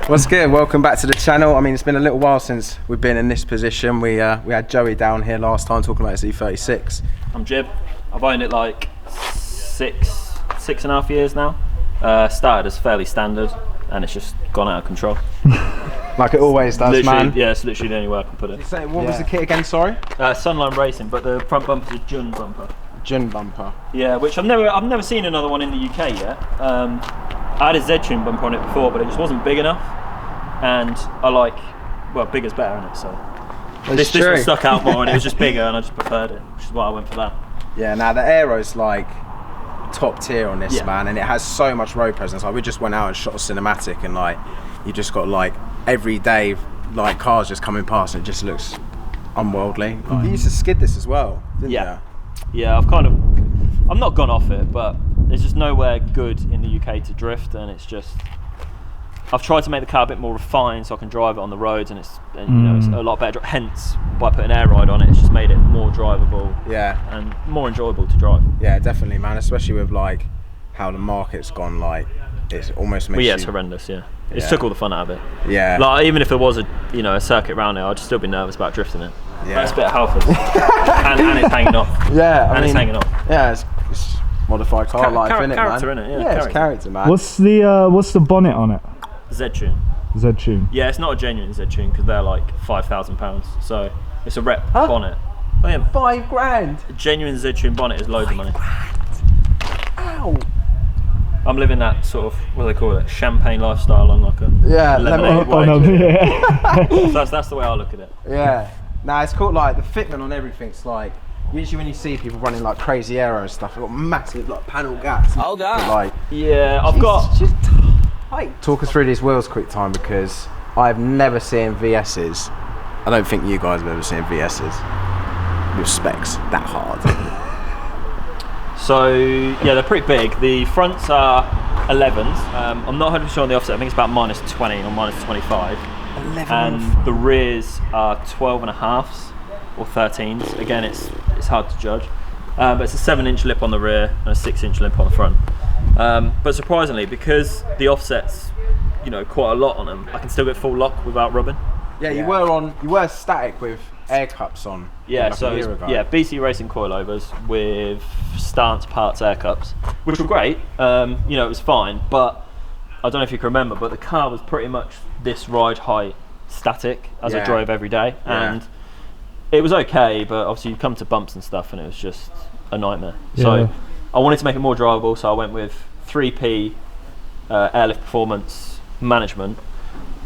What's good? Welcome back to the channel. I mean, it's been a little while since we've been in this position. We had Joey down here last time talking about his E36. I'm Jib. I've owned it like six and a half years now. Started as fairly standard, and it's just gone out of control. Like it always does, man. Yeah, it's literally the only way I can put it. So what was the kit again? Sorry. Sunline Racing, but the front bumper's a Jun bumper. Jun bumper. Yeah, which I've never seen another one in the UK yet. I had a Z-tune bumper on it before, but it just wasn't big enough. And I like, well, bigger's better, isn't it? So this one stuck out more, and it was just bigger, and I just preferred it, which is why I went for that. Yeah, now the aero's like top tier on this, man, and it has so much road presence. Like we just went out and shot a cinematic, and like you just got like every day like cars just coming past, and it just looks unworldly. Like, you used to skid this as well, didn't you? Yeah, I'm not gone off it, but there's just nowhere good in the UK to drift, and it's just, I've tried to make the car a bit more refined so I can drive it on the roads, and it's a lot better. Hence, by putting air ride on it, it's just made it more drivable, and more enjoyable to drive. Yeah, definitely, man. Especially with like how the market's gone, like it's almost makes it's horrendous. Yeah, it's took all the fun out of it. Yeah, like even if there was a circuit around it, I'd still be nervous about drifting it. Yeah, it's a bit of Halford, and it's hanging off. Yeah, it's hanging off. Yeah, it's modified car life, isn't it, man? Character, innit? Yeah, it's character, man. What's the bonnet on it? Z-tune. Z-tune. Yeah, it's not a genuine Z-tune because they're like £5,000. So it's a rep bonnet. Oh yeah, £5,000. A genuine Z-tune bonnet is loads of money. Ow. I'm living that sort of, what do they call it, champagne lifestyle on like a lemonade wage. So that's the way I look at it. Yeah. Nah, it's called like the fitment on everything's like, usually when you see people running like crazy aero and stuff, they've got massive like panel gaps. Oh god. Like, yeah, I've got. Just tight. Talk us through these wheels quick time, because I've never seen VS's. I don't think you guys have ever seen VS's with specs that hard. So yeah, they're pretty big. The fronts are 11s. I'm not 100% sure on the offset. I think it's about -20 or -25. 11. And the rears are 12.5s or 13s. Again, it's hard to judge. But it's a 7-inch lip on the rear and a 6-inch lip on the front. But surprisingly, because the offset's quite a lot on them, I can still get full lock without rubbing. Yeah, you were static with air cups on. Yeah, like so BC Racing coilovers with stance parts air cups, which were great. It was fine, but I don't know if you can remember, but the car was pretty much this ride height static as I drove every day, and it was okay, but obviously you come to bumps and stuff and it was just a nightmare. So I wanted to make it more drivable, so I went with 3P airlift performance management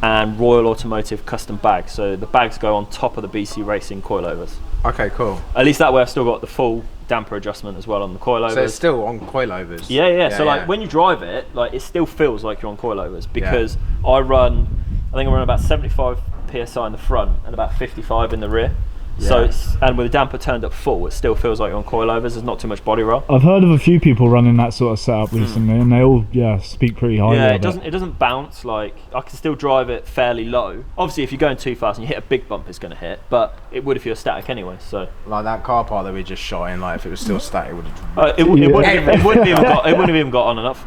and Royal Automotive custom bags. So the bags go on top of the BC Racing coilovers. Okay, cool. At least that way I've still got the full damper adjustment as well on the coilovers. So it's still on coilovers? Yeah. So like when you drive it, like it still feels like you're on coilovers, because I think I run about 75 PSI in the front and about 55 in the rear. So and with the damper turned up full, it still feels like you're on coilovers. There's not too much body roll. I've heard of a few people running that sort of setup recently, and they all speak pretty highly. Yeah, it doesn't bounce. Like I can still drive it fairly low. Obviously, if you're going too fast and you hit a big bump, it's going to hit. But it would if you're static anyway. So like that car park that we just shot in, like if it was still static, it wouldn't have even got on enough.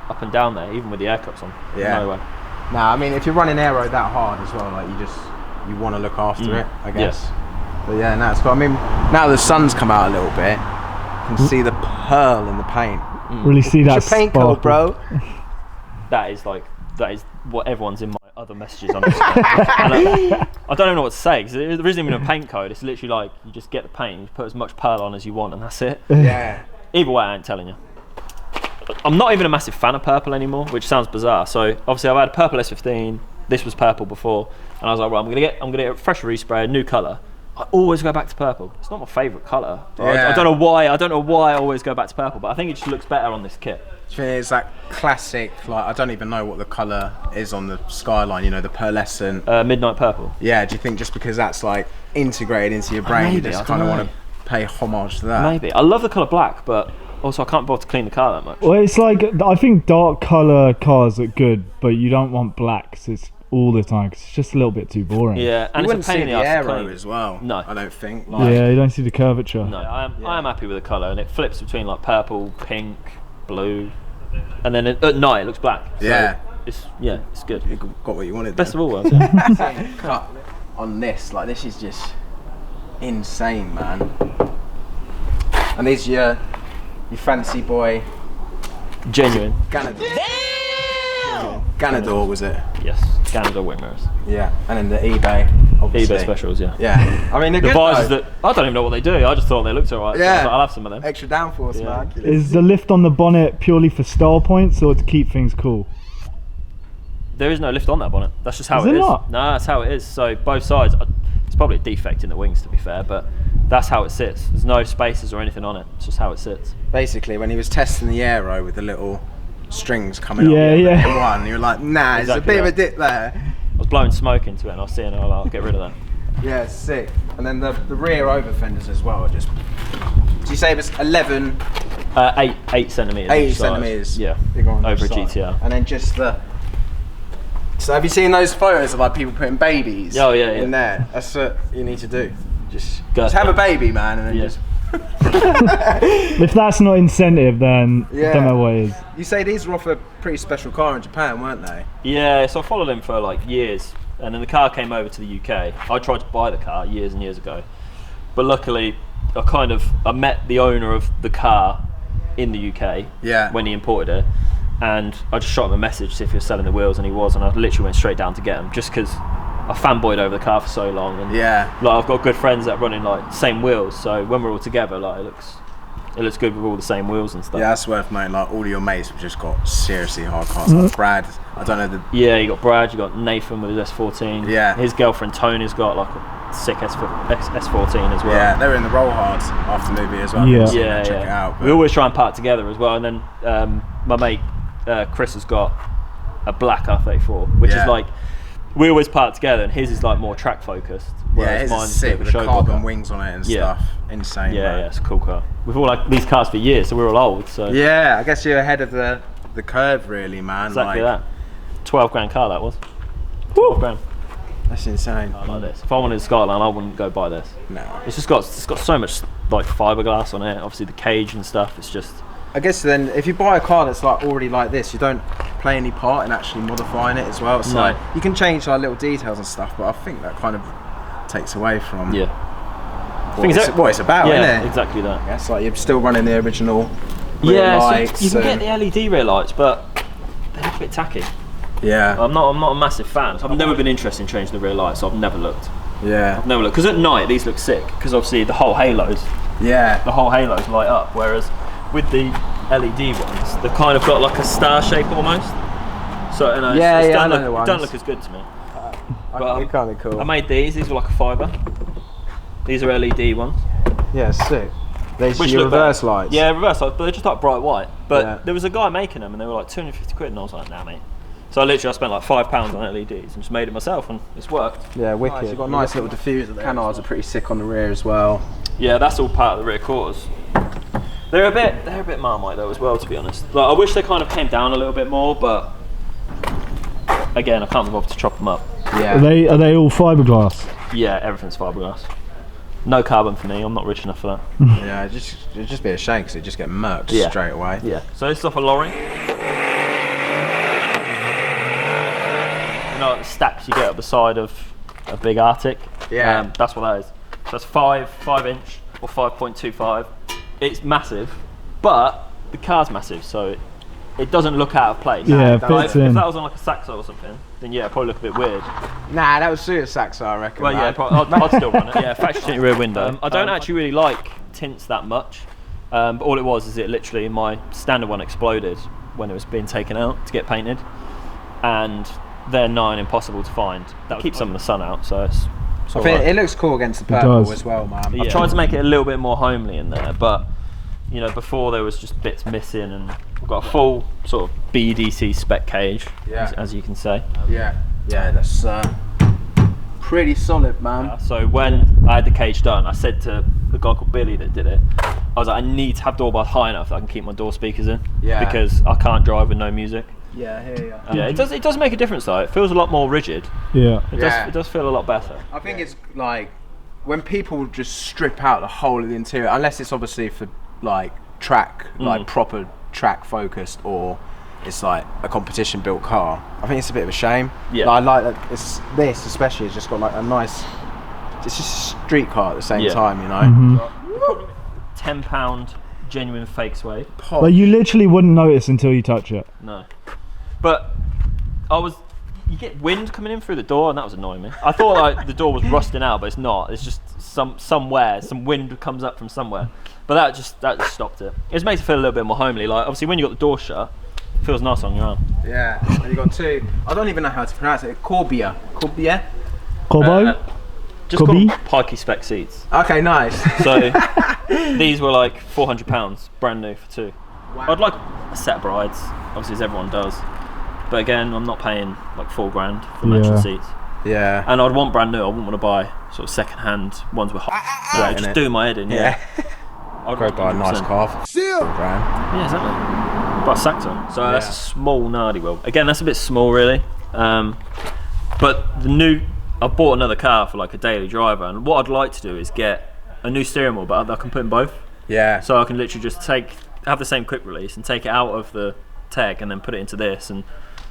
Up and down there, even with the air cups on. Yeah. No way. Nah, I mean if you're running aero that hard as well, like you want to look after it, I guess. Yeah. But yeah, no, it's cool. I mean, now the sun's come out a little bit, you can see the pearl in the paint. Really see that paint code, bro. That is what everyone's in my other messages on Instagram. I don't even know what to say, because there isn't even a paint code. It's literally like you just get the paint, you put as much pearl on as you want, and that's it. Yeah. Either way, I ain't telling you. I'm not even a massive fan of purple anymore, which sounds bizarre. So obviously I've had a purple S15. This was purple before, and I was like, right, I'm gonna get a fresh respray, a new colour. I always go back to purple. It's not my favourite colour. I don't know why. I always go back to purple, but I think it just looks better on this kit. It's that classic, like I don't even know what the colour is on the Skyline. The pearlescent. Midnight purple. Yeah. Do you think just because that's like integrated into your brain, you just kind of want to pay homage to that? Maybe. I love the colour black, but also I can't bother to clean the car that much. Well, it's like I think dark colour cars are good, but you don't want black, 'cause it's all the time, because it's just a little bit too boring. Yeah, and you it's a pain in the ass to clean as well. No, I don't think. Yeah, you don't see the curvature. No, I am happy with the colour, and it flips between like purple, pink, blue, and then at night it looks black. So it's good. You got what you wanted. Best of all worlds. Yeah. Cut on this, like this is just insane, man. And these your fancy boy Genuine. Ganador, was it? Yes, Ganador wing mirrors. Yeah, and then the eBay, obviously. eBay specials, yeah. Yeah, I mean they're The good visors though. that I don't even know what they do. I just thought they looked alright. Yeah. So I'll have some of them. Extra downforce, Yeah. man. Is the lift on the bonnet purely for style points or to keep things cool? There is no lift on that bonnet. That's just how Is it there is. not? No, that's how it is. So both sides. It's probably a defect in the wings, to be fair, but that's how it sits. There's no spaces or anything on it. It's just how it sits. Basically, when he was testing the aero with the little strings coming Yeah, up yeah. in one, you were like, nah, there's a Exactly bit of a that. dip there. I was blowing smoke into it, and I was seeing, I'll get rid of that. Yeah, it's sick. And then the rear over fenders as well are just. Did you say it was 11? 8 centimeters. 8 each side. centimeters. Yeah. Big on Over a each side. GTR. And then just the. So have you seen those photos of like people putting babies? Oh, yeah, yeah. In there. That's what you need to do. Just Go. have a baby, man, and then Yeah. just. If that's not incentive, then Yeah. I don't know what is. You say these were off a pretty special car in Japan, weren't they? Yeah, so I followed him for like years, and then the car came over to the UK. I tried to buy the car years and years ago, but luckily I met the owner of the car in the UK Yeah. when he imported it, and I just shot him a message to see if he was selling the wheels, and he was, and I literally went straight down to get him just because I fanboyed over the car for so long, and Yeah. like I've got good friends that are running like same wheels, so when we're all together, like it looks good with all the same wheels and stuff. Yeah, that's worth knowing. Like all of your mates have just got seriously hard cars. Like Brad, I don't know the. Yeah, you got Brad, you got Nathan with his S14. Yeah. His girlfriend Tony's got like a sick S14 as well. Yeah, they were in the roll hard after the movie as well. Yeah. Yeah, check it yeah. out. We always try and park together as well. And then my mate Chris has got a black R34, which Yeah. is like, we always park together, and his is like more track focused. Yeah, Whereas his mine's is a bit sick of a with the show carbon car. wings on it and Yeah. stuff. Insane. Yeah, man. yeah, it's a cool car. We've all like these cars for years, so we're all old. So Yeah, I guess you're ahead of the curve, really, man. exactly like, that. 12 grand car that was. 12 grand. That's insane. I like this. If I wanted a Skyline, I wouldn't go buy this. No. It's got so much like fiberglass on it. Obviously the cage and stuff. It's just I guess then, if you buy a car that's like already like this, you don't play any part in actually modifying it as well. It's No. like you can change like little details and stuff, but I think that kind of takes away from what it's about, yeah, isn't it? exactly that. Yeah, it's like you're still running the original rear Yeah, lights. so you can and- get the LED rear lights, but they look a bit tacky. yeah, I'm not a massive fan. So I've never been interested in changing the rear lights, so I've never looked. yeah, Because at night these look sick, because obviously the whole halos light up, whereas with the LED ones, they've kind of got like a star shape almost. So you know, Yeah, it's yeah, I don't know look, the it ones. don't look as good to me. But they're kind of cool. I made these were like a fiver. These are LED ones. Yeah, sick. There's Which your look reverse better. lights. Yeah, reverse lights, but they're just like bright white. But Yeah. there was a guy making them, and they were like 250 quid, and I was like, nah, mate. So I spent like £5 on LEDs and just made it myself, and it's worked. Yeah, wicked. Nice, You've got a nice little diffuser there. Canards are pretty sick on the rear as well. Yeah, that's all part of the rear quarters. They're a bit Marmite though as well, to be honest. Like, I wish they kind of came down a little bit more, but again, I can't be bothered to chop them up. Yeah. Are they all fiberglass? Yeah, everything's fiberglass. No carbon for me. I'm not rich enough for that. Yeah, it'd just be a shame because it just get murked Yeah. straight away. Yeah. So this is off a lorry. You know, like the stacks you get up the side of a big Arctic. Yeah. That's what that is. So that's 5 inch or 5.25. It's massive, but the car's massive, so it doesn't look out of place. Yeah, it Like, fits if in. that was on like a Saxo or something, then yeah, it'd probably look a bit weird. Nah, that was suit a Saxo, I reckon. Well, yeah, man. I'd still run it. Yeah, factory tint rear window. I don't actually really like tints that much. But all it was is it literally, my standard one exploded when it was being taken out to get painted, and they're nigh on impossible to find. That keeps some of the sun out, so it's I all think right. it looks cool against the purple does. as well, man. I've tried to make it a little bit more homely in there, but you know, before there was just bits missing, and we've got a full sort of BDC spec cage, Yeah. as you can say. Yeah, that's pretty solid, man. So when I had the cage done, I said to the guy called Billy that did it, I was like, I need to have door bars high enough that I can keep my door speakers in, Yeah. because I can't drive with no music. Yeah, here. Yeah, it does make a difference though. It feels a lot more rigid. Yeah. It does feel a lot better. I think it's like when people just strip out the whole of the interior, unless it's obviously for like track, like proper track focused, or it's like a competition built car. I think it's a bit of a shame. Yeah. Like, I like that. This especially has just got like a nice. It's just a street car at the same time, you know. £10 genuine fake suede. Like you literally wouldn't notice until you touch it. No, but you get wind coming in through the door, and that was annoying me. I thought like the door was rusting out, but it's not. It's just some wind comes up from somewhere. But that just stopped it. It just makes it feel a little bit more homely. Like obviously when you got the door shut, it feels nice on your arm. Yeah, and you got two. I don't even know how to pronounce it. Corbo. Just call them Pikey spec seats. Okay, nice. So these were like £400, brand new for two. Wow. I'd like a set of brides, obviously as everyone does. But again, I'm not paying like $4,000 for matching seats. Yeah. And I'd want brand new. I wouldn't want to buy sort of second-hand ones with hot. Just do my head in. Yeah. I'd go buy a nice car. Yeah, exactly. Buy a Saxon. So that's a small Nardi wheel. Again, that's a bit small, really. But I bought another car for like a daily driver, and what I'd like to do is get a new steering wheel, but I can put in both. Yeah. So I can literally just have the same quick release and take it out of the Teg and then put it into this and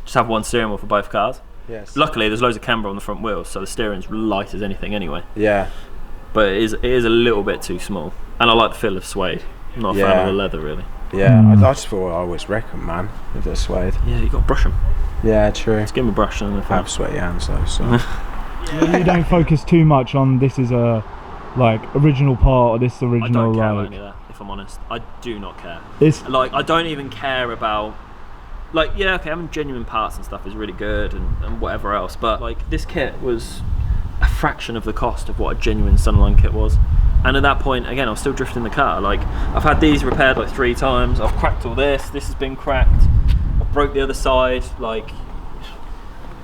just have one steering wheel for both cars. Yes. Luckily, there's loads of camber on the front wheels, so the steering's light as anything anyway. Yeah. But it is a little bit too small, and I like the feel of suede. I'm not a fan of the leather, really. Yeah, I just thought I always reckon, man, with the suede. Yeah, you got to brush them. Yeah, true. Just give them a brush and I have sweaty hands though, so. You don't focus too much on this is a like original part or this original. I don't care like, about any of that, if I'm honest. I do not care. It's like I don't even care about like having genuine parts and stuff is really good and whatever else, but like this kit was a fraction of the cost of what a genuine Sunline kit was. And at that point, again, I was still drifting the car. Like I've had these repaired like 3 times. I've cracked all this. This has been cracked. I broke the other side. Like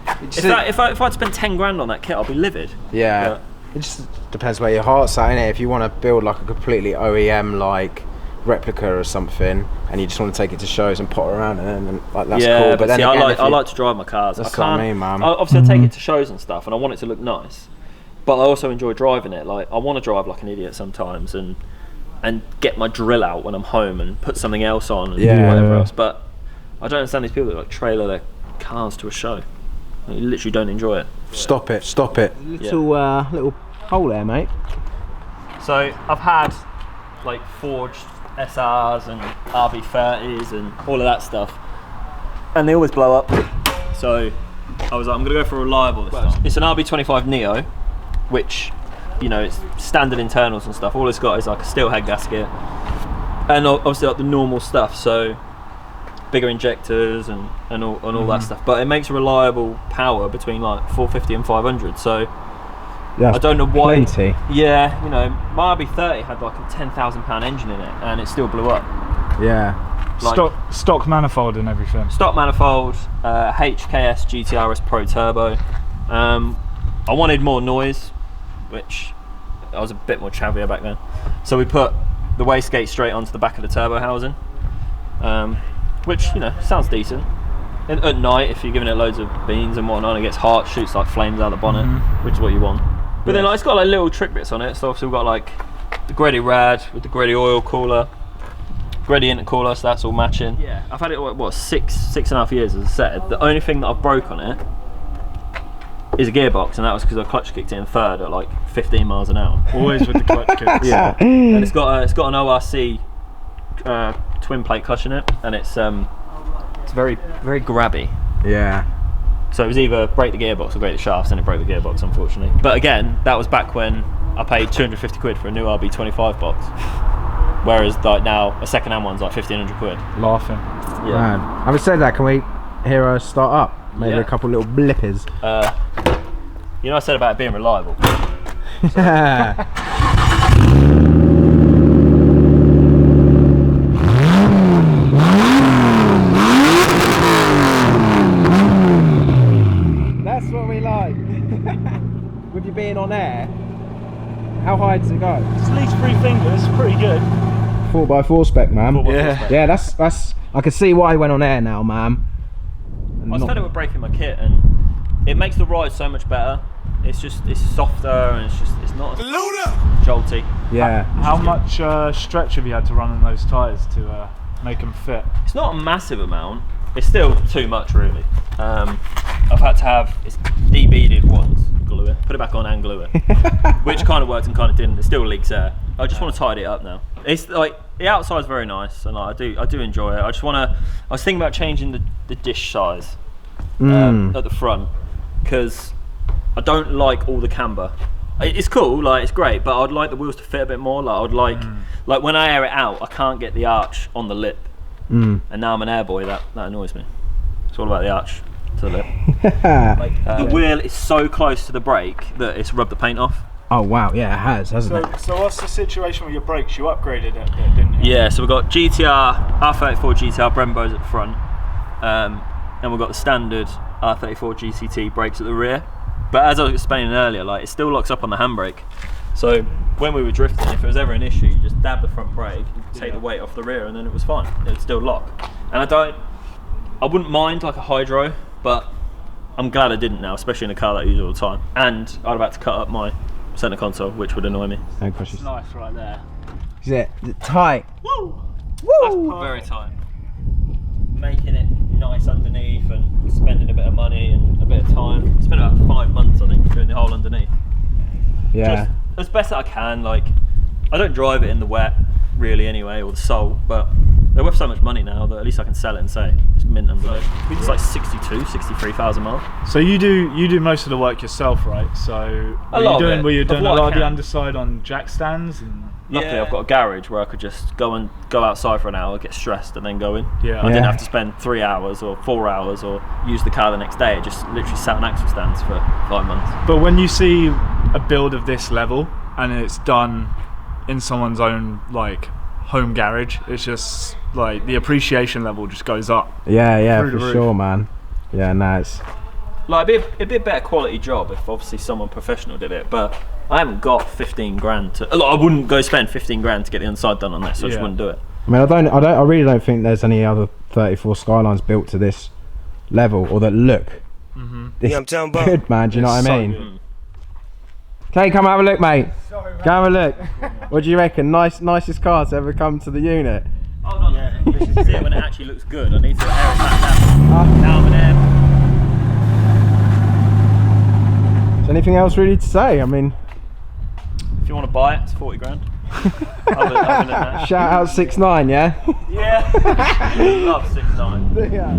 if I'd spent £10,000 on that kit, I'd be livid. Yeah. But it just depends where your heart's at, innit? If you want to build like a completely OEM like replica or something, and you just want to take it to shows and pot around and like that's cool. But then see, again, I like to drive my cars. That's what I mean, man. Obviously, I take it to shows and stuff, and I want it to look nice. But I also enjoy driving it. Like I want to drive like an idiot sometimes, and get my drill out when I'm home and put something else on and do whatever else. But I don't understand these people that like trailer their cars to a show. You literally don't enjoy it. Stop it. Little hole there, mate. So I've had like forged SRs and RB30s and all of that stuff, and they always blow up. So I was like, I'm gonna go for a reliable this time. It's an RB25 Neo, which, you know, it's standard internals and stuff. All it's got is like a steel head gasket and obviously like the normal stuff, so bigger injectors and all that stuff, but it makes reliable power between like 450 and 500. So I don't know why. Plenty. Yeah, you know, my RB30 had like a £10,000 engine in it, and it still blew up. Yeah. Like, stock manifold and everything. Stock manifold, HKS GTRS Pro Turbo. I wanted more noise, which I was a bit more chavvier back then. So we put the wastegate straight onto the back of the turbo housing, which, you know, sounds decent. And at night, if you're giving it loads of beans and whatnot, it gets hot, shoots like flames out the bonnet, which is what you want. But then like, it's got like little trick bits on it. So obviously we've got like the Greddy rad with the Greddy oil cooler, Greddy intercooler, so that's all matching. Yeah, I've had it what 6.5 years as a set. The only thing that I broke on it is a gearbox, and that was because I clutch kicked it in third at like 15 miles an hour. Always with the clutch kicks. Yeah, and it's got an ORC twin plate clutch in it, and it's very very grabby. Yeah. So it was either break the gearbox or break the shafts, and it broke the gearbox, unfortunately. But again, that was back when I paid 250 quid for a new RB25 box, whereas like now a second-hand one's like 1,500 quid. Laughing. Yeah. Man. Having said that, can we hear us start up? Maybe a couple little blippers. You know, I said about it being reliable. That's what we like. With you being on air, how high does it go? It's at least 3 fingers, pretty good. 4x4 spec, man. 4x4 spec. Yeah, that's. I can see why I went on air now, man. I was fed up with breaking my kit, and it makes the ride so much better. It's softer, and it's not as jolty. Yeah. How much stretch have you had to run on those tyres to make them fit? It's not a massive amount, it's still too much really. I've had to have it's de-beaded once, glue it, put it back on and glue it, which kind of worked and kind of didn't. It still leaks air. I just want to tidy it up now. It's like the outside's very nice, and like, I do enjoy it. I was thinking about changing the dish size at the front, because I don't like all the camber. It's cool, like it's great, but I'd like the wheels to fit a bit more. Like I'd like when I air it out, I can't get the arch on the lip, and now I'm an airboy. That annoys me. It's all about the arch to the lip. The wheel is so close to the brake that it's rubbed the paint off. Oh wow, yeah, it has, hasn't it? So what's the situation with your brakes? You upgraded it a bit, didn't you? Yeah, so we've got GTR, R34 GTR Brembos at the front, and we've got the standard R34 GCT brakes at the rear. But as I was explaining earlier, like it still locks up on the handbrake. So when we were drifting, if there was ever an issue, you just dab the front brake, take the weight off the rear, and then it was fine. It would still lock. And I wouldn't mind like a hydro, but I'm glad I didn't now, especially in a car that I use all the time. And I'd have had to cut up my centre console, which would annoy me. No questions. It's nice right there. Is it tight? Woo! Woo! That's very tight. Making it nice underneath and spending a bit of money and a bit of time. Spent about 5 months, I think, doing the whole underneath. Yeah. Just as best that I can. Like, I don't drive it in the wet, really, anyway, or the salt, but they're worth so much money now that at least I can sell it and say it's mint underneath. It's like 63,000 miles. So you do most of the work yourself, right? So were you doing a lot of the underside on jack stands? And luckily, I've got a garage where I could just go outside for an hour, get stressed, and then go in. Yeah. I didn't have to spend 3 hours or 4 hours or use the car the next day. It just literally sat on axle stands for 5 months. But when you see a build of this level and it's done in someone's own like home garage, it's just like the appreciation level just goes up. Yeah, for sure, man. Yeah, nice. Like it'd be a better quality job if obviously someone professional did it, but I haven't got 15 grand to. I wouldn't go spend 15 grand to get the inside done on this. So I just wouldn't do it. I mean, I really don't think there's any other 34 Skylines built to this level or that look this good, man. Do you know what I mean? Okay, come have a look, mate. Sorry, come have a look. What do you reckon? Nicest car to ever come to the unit. Hold on. Yeah. This is it when it actually looks good. I need to air it back down. Now I'm an air. Is there anything else really to say? I mean, if you want to buy it, it's 40 grand. other than that. Shout out 6'9", yeah? Yeah. Love 6'9". Yeah.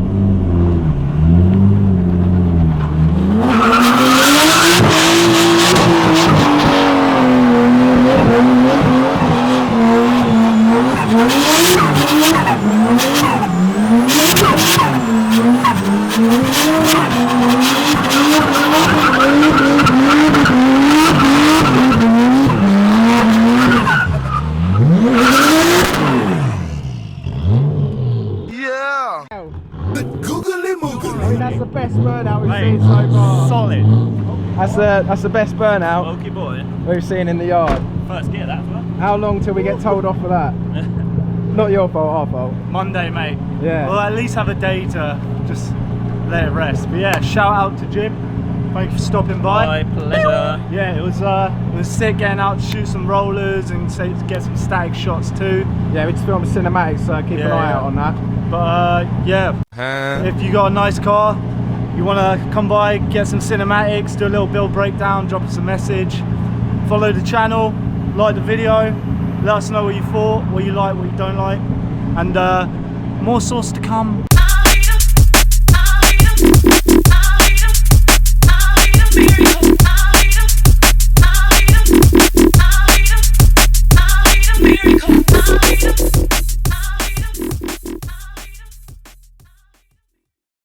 That's the best burnout we've seen so far. Solid. That's the best burnout Bulky boy. we've seen in the yard. First gear, that's what. How long till we get told off for that? Not your fault, our fault. Monday, mate. Yeah. We'll at least have a day to just let it rest. But yeah, shout out to Jim. Thank you for stopping by. My pleasure. Yeah, it was sick getting out to shoot some rollers and get some static shots too. Yeah, we just filmed cinematics, so keep an eye out on that. But yeah, if you got a nice car, you want to come by, get some cinematics, do a little build breakdown, drop us a message, follow the channel, like the video, let us know what you thought, what you like, what you don't like, and more sauce to come.